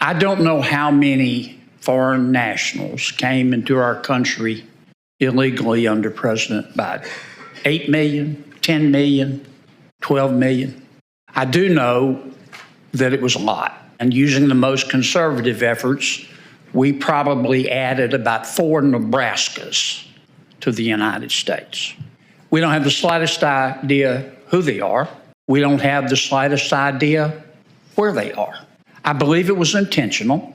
I don't know how many foreign nationals came into our country illegally under President Biden. 8 million, 10 million, 12 million. I do know that it was a lot. And using the most conservative efforts, we probably added about 4 Nebraskas to the United States. We don't have the slightest idea who they are. We don't have the slightest idea where they are. I believe it was intentional.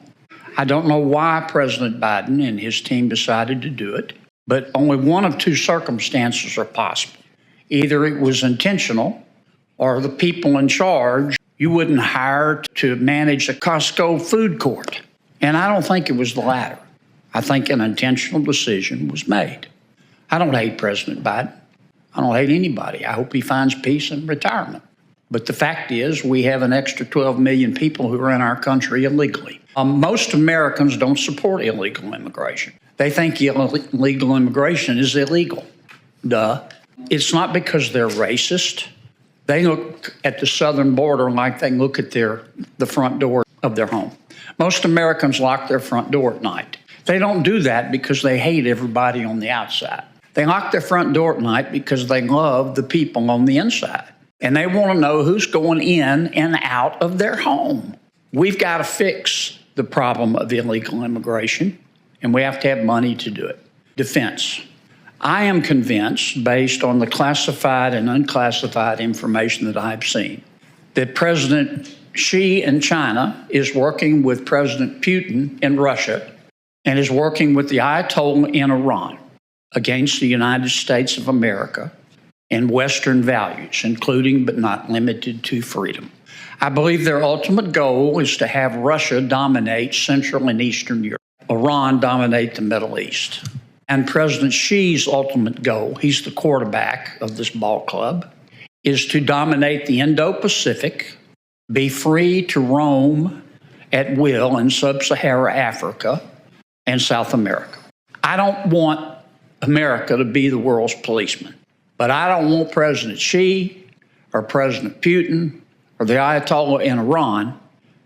I don't know why President Biden and his team decided to do it, but only one of two circumstances are possible. Either it was intentional, or the people in charge you wouldn't hire to manage a Costco food court. And I don't think it was the latter. I think an intentional decision was made. I don't hate President Biden. I don't hate anybody. I hope he finds peace in retirement. But the fact is, we have an extra 12 million people who are in our country illegally. Most Americans don't support illegal immigration. They think illegal immigration is illegal. Duh. It's not because they're racist. They look at the southern border like they look at the front door of their home. Most Americans lock their front door at night. They don't do that because they hate everybody on the outside. They lock their front door at night because they love the people on the inside. And they want to know who's going in and out of their home. We've got to fix the problem of illegal immigration, and we have to have money to do it. Defense. I am convinced, based on the classified and unclassified information that I've seen, that President Xi in China is working with President Putin in Russia and is working with the Ayatollah in Iran against the United States of America and Western values, including but not limited to freedom. I believe their ultimate goal is to have Russia dominate Central and Eastern Europe, Iran dominate the Middle East. And President Xi's ultimate goal, he's the quarterback of this ball club, is to dominate the Indo-Pacific, be free to roam at will in sub-Saharan Africa and South America. I don't want America to be the world's policeman, but I don't want President Xi or President Putin or the Ayatollah in Iran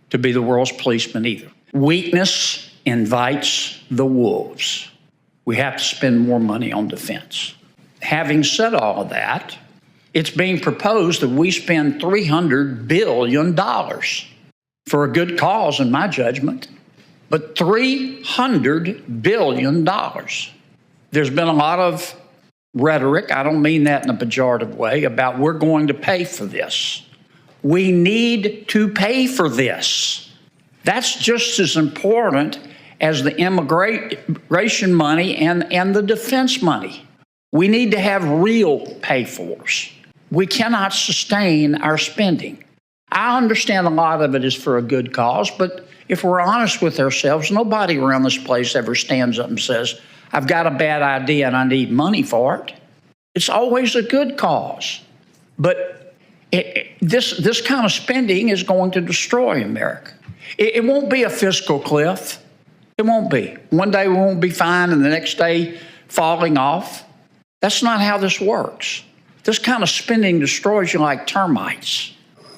to be the world's policeman either. Weakness invites the wolves. We have to spend more money on defense. Having said all of that, it's being proposed that we spend $300 billion for a good cause, in my judgment, but $300 billion. There's been a lot of rhetoric, I don't mean that in a pejorative way, about we're going to pay for this. We need to pay for this. That's just as important as the immigration money and the defense money. We need to have real pay-fors. We cannot sustain our spending. I understand a lot of it is for a good cause, but if we're honest with ourselves, nobody around this place ever stands up and says, I've got a bad idea and I need money for it. It's always a good cause. But this kind of spending is going to destroy America. It won't be a fiscal cliff. It won't be. One day we won't be fine and the next day falling off. That's not how this works. This kind of spending destroys you like termites.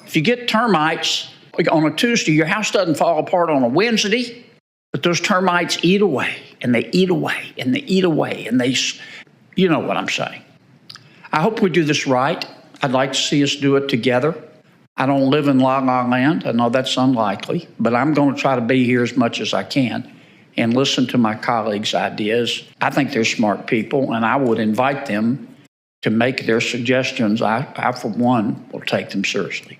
If you get termites on a Tuesday, your house doesn't fall apart on a Wednesday, but those termites eat away and they eat away and they eat away and you know what I'm saying. I hope we do this right. I'd like to see us do it together. I don't live in La La Land. I know that's unlikely, but I'm going to try to be here as much as I can and listen to my colleagues' ideas. I think they're smart people, and I would invite them to make their suggestions. I, for one, will take them seriously.